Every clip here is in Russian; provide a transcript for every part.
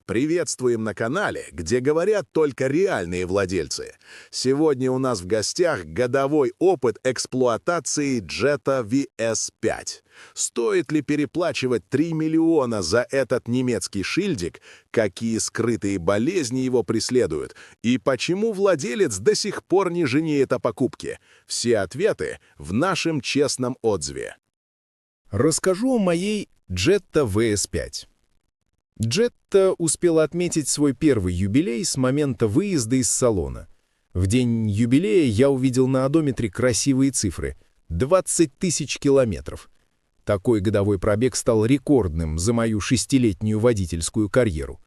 Приветствуем на канале, где говорят только реальные владельцы. Сегодня у нас в гостях годовой опыт эксплуатации Jetta VS5. Стоит ли переплачивать 3 миллиона за этот немецкий шильдик, какие скрытые болезни его преследуют, и почему владелец до сих пор не женеет о покупке? Все ответы в нашем честном отзыве. Расскажу о моей Jetta VS5. Jetta успела отметить свой первый юбилей с момента выезда из салона. В день юбилея я увидел на одометре красивые цифры — 20 тысяч километров. Такой годовой пробег стал рекордным за мою 6-летнюю водительскую карьеру.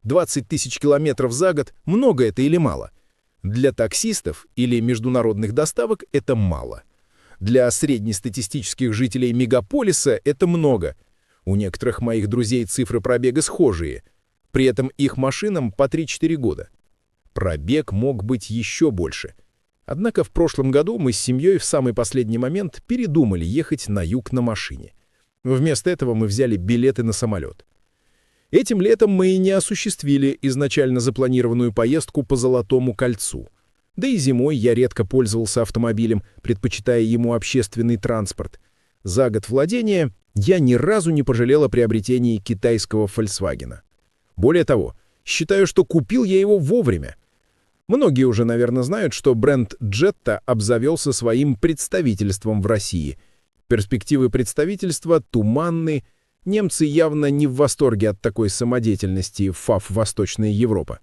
20 тысяч километров за год — много это или мало? Для таксистов или международных доставок это мало. Для среднестатистических жителей мегаполиса это много. У некоторых моих друзей цифры пробега схожие. При этом их машинам по 3-4 года. Пробег мог быть еще больше. Однако в прошлом году мы с семьей в самый последний момент передумали ехать на юг на машине. Вместо этого мы взяли билеты на самолет. Этим летом мы и не осуществили изначально запланированную поездку по Золотому кольцу. Да и зимой я редко пользовался автомобилем, предпочитая ему общественный транспорт. За год владения я ни разу не пожалел о приобретении китайского Volkswagen. Более того, считаю, что купил я его вовремя. Многие уже, наверное, знают, что бренд Jetta обзавелся своим представительством в России. Перспективы представительства туманны. Немцы явно не в восторге от такой самодеятельности ФАФ «Восточная Европа».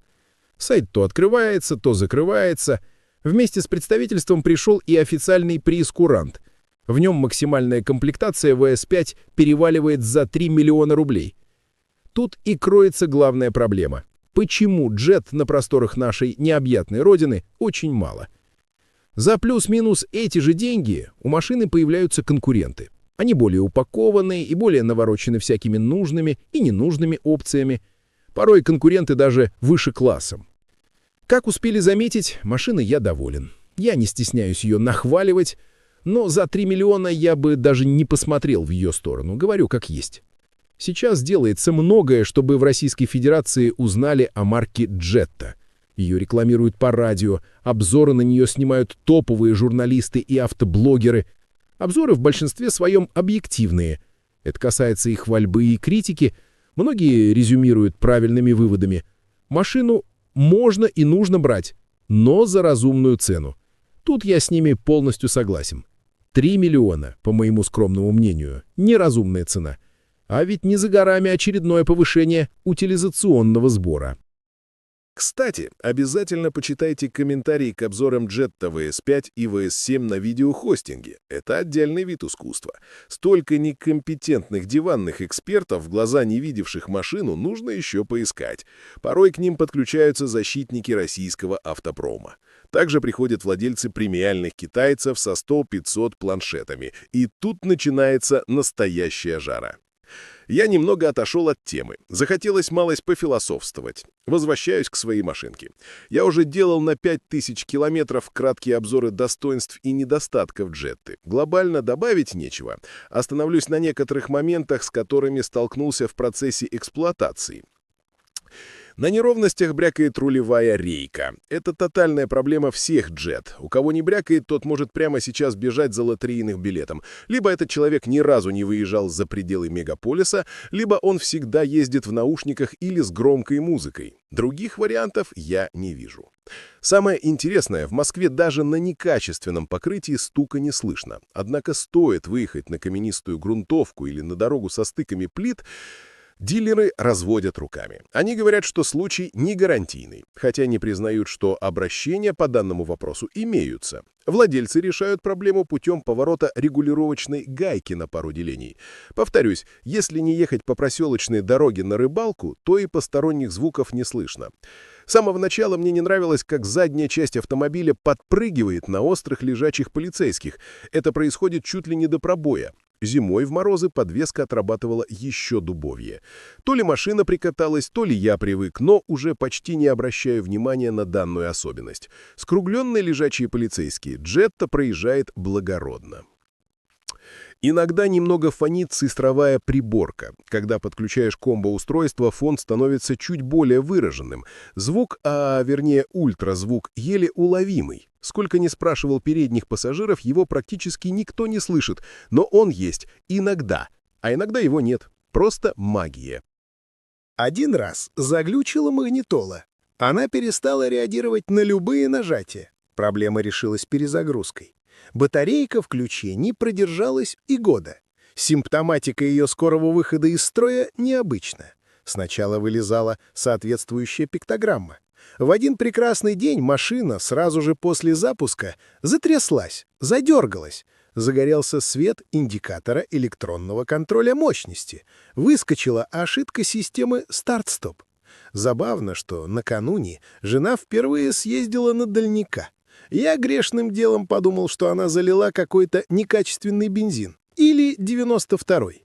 Сайт то открывается, то закрывается. Вместе с представительством пришел и официальный прейскурант. В нем максимальная комплектация VS5 переваливает за 3 миллиона рублей. Тут и кроется главная проблема. Почему Jett на просторах нашей необъятной родины очень мало? За плюс-минус эти же деньги у машины появляются конкуренты. Они более упакованные и более наворочены всякими нужными и ненужными опциями. Порой конкуренты даже выше классом. Как успели заметить, машиной я доволен. Я не стесняюсь ее нахваливать, но за 3 миллиона я бы даже не посмотрел в ее сторону, говорю как есть. Сейчас делается многое, чтобы в Российской Федерации узнали о марке Jetta. Ее рекламируют по радио, обзоры на нее снимают топовые журналисты и автоблогеры. Обзоры в большинстве своем объективные. Это касается и хвальбы, и критики. Многие резюмируют правильными выводами. Машину можно и нужно брать, но за разумную цену. Тут я с ними полностью согласен. 3 миллиона, по моему скромному мнению, неразумная цена. А ведь не за горами очередное повышение утилизационного сбора. Кстати, обязательно почитайте комментарии к обзорам Jetta VS5 и VS7 на видеохостинге. Это отдельный вид искусства. Столько некомпетентных диванных экспертов, в глаза не видевших машину, нужно еще поискать. Порой к ним подключаются защитники российского автопрома. Также приходят владельцы премиальных китайцев со 100-500 планшетами. И тут начинается настоящая жара. Я немного отошел от темы. Захотелось малость пофилософствовать. Возвращаюсь к своей машинке. Я уже делал на 5000 километров краткие обзоры достоинств и недостатков Jetty. Глобально добавить нечего. Остановлюсь на некоторых моментах, с которыми столкнулся в процессе эксплуатации. На неровностях брякает рулевая рейка. Это тотальная проблема всех Jett. У кого не брякает, тот может прямо сейчас бежать за лотерейным билетом. Либо этот человек ни разу не выезжал за пределы мегаполиса, либо он всегда ездит в наушниках или с громкой музыкой. Других вариантов я не вижу. Самое интересное, в Москве даже на некачественном покрытии стука не слышно. Однако стоит выехать на каменистую грунтовку или на дорогу со стыками плит, дилеры разводят руками. Они говорят, что случай не гарантийный, хотя не признают, что обращения по данному вопросу имеются. Владельцы решают проблему путем поворота регулировочной гайки на пару делений. Повторюсь, если не ехать по проселочной дороге на рыбалку, то и посторонних звуков не слышно. С самого начала мне не нравилось, как задняя часть автомобиля подпрыгивает на острых лежачих полицейских. Это происходит чуть ли не до пробоя. Зимой в морозы подвеска отрабатывала еще дубовье. То ли машина прикаталась, то ли я привык, но уже почти не обращаю внимания на данную особенность. Скругленные лежачие полицейские Jetta проезжает благородно. Иногда немного фонит цифровая приборка. Когда подключаешь комбо-устройство, фон становится чуть более выраженным. Звук, вернее ультразвук, еле уловимый. Сколько ни спрашивал передних пассажиров, его практически никто не слышит. Но он есть иногда, а иногда его нет. Просто магия. Один раз заглючила магнитола. Она перестала реагировать на любые нажатия. Проблема решилась перезагрузкой. Батарейка в ключе не продержалась и года. Симптоматика ее скорого выхода из строя необычна. Сначала вылезала соответствующая пиктограмма. В один прекрасный день машина сразу же после запуска затряслась, задергалась. Загорелся свет индикатора электронного контроля мощности. Выскочила ошибка системы старт-стоп. Забавно, что накануне жена впервые съездила на дальника. Я грешным делом подумал, что она залила какой-то некачественный бензин. Или 92-й.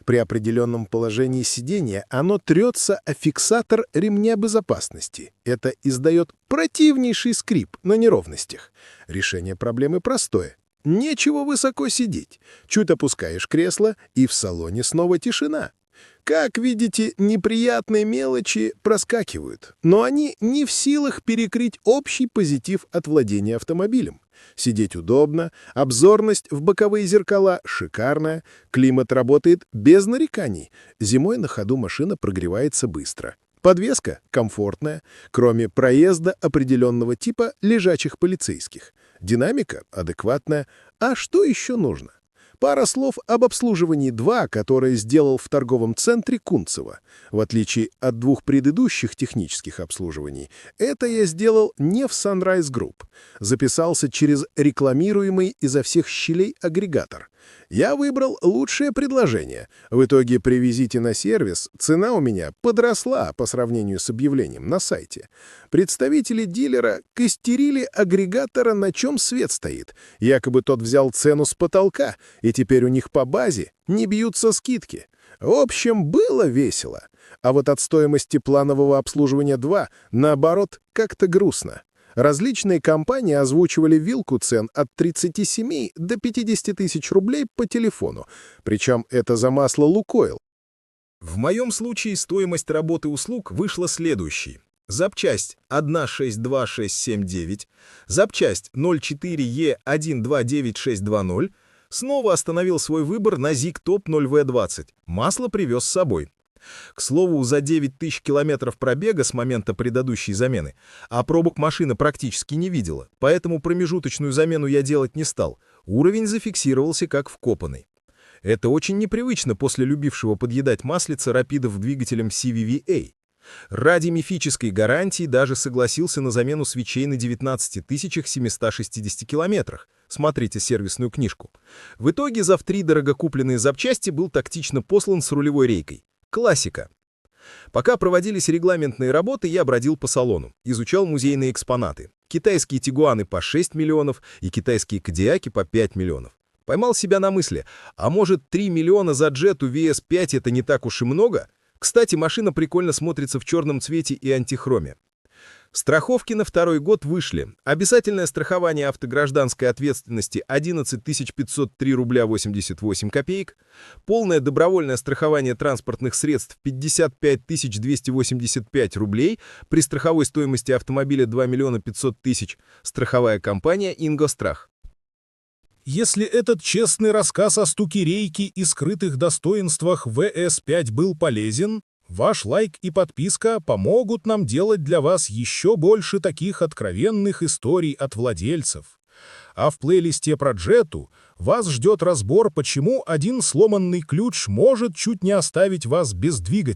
При определенном положении сидения оно трется о фиксатор ремня безопасности. Это издает противнейший скрип на неровностях. Решение проблемы простое. Нечего высоко сидеть. Чуть опускаешь кресло, и в салоне снова тишина. Как видите, неприятные мелочи проскакивают, но они не в силах перекрыть общий позитив от владения автомобилем. Сидеть удобно, обзорность в боковые зеркала шикарная, климат работает без нареканий. Зимой на ходу машина прогревается быстро. Подвеска комфортная, кроме проезда определенного типа лежачих полицейских. Динамика адекватная. А что еще нужно? Пара слов об обслуживании 2, которое сделал в торговом центре Кунцево. В отличие от 2 предыдущих технических обслуживаний, это я сделал не в Sunrise Group. Записался через рекламируемый изо всех щелей агрегатор. Я выбрал лучшее предложение. В итоге привезите на сервис, цена у меня подросла по сравнению с объявлением на сайте. Представители дилера костерили агрегатора, на чем свет стоит. Якобы тот взял цену с потолка, и теперь у них по базе не бьются скидки. В общем, было весело. А вот от стоимости планового обслуживания 2, наоборот, как-то грустно. Различные компании озвучивали вилку цен от 37 до 50 тысяч рублей по телефону, причем это за масло «Лукойл». В моем случае стоимость работы услуг вышла следующей. Запчасть 162679, запчасть 04E129620, снова остановил свой выбор на ZIG Top 0V20, масло привез с собой. К слову, за 9000 километров пробега с момента предыдущей замены, а пробок машина практически не видела, поэтому промежуточную замену я делать не стал. Уровень зафиксировался как вкопанный. Это очень непривычно после любившего подъедать маслица рапидов двигателем CVVA. Ради мифической гарантии даже согласился на замену свечей на 19 760 километрах. Смотрите сервисную книжку. В итоге за втридорого купленные запчасти был тактично послан с рулевой рейкой. Классика. Пока проводились регламентные работы, я бродил по салону, изучал музейные экспонаты. Китайские тигуаны по 6 миллионов и китайские кодиаки по 5 миллионов. Поймал себя на мысли, а может 3 миллиона за Jetta VS5 это не так уж и много? Кстати, машина прикольно смотрится в черном цвете и антихроме. Страховки на второй год вышли. Обязательное страхование автогражданской ответственности 11 503 рубля 88 копеек. Полное добровольное страхование транспортных средств 55 285 рублей при страховой стоимости автомобиля 2 500 000. Страховая компания «Ингострах». Если этот честный рассказ о стуке рейки и скрытых достоинствах VS5 был полезен, ваш лайк и подписка помогут нам делать для вас еще больше таких откровенных историй от владельцев. А в плейлисте про Джетту вас ждет разбор, почему один сломанный ключ может чуть не оставить вас без двигателя.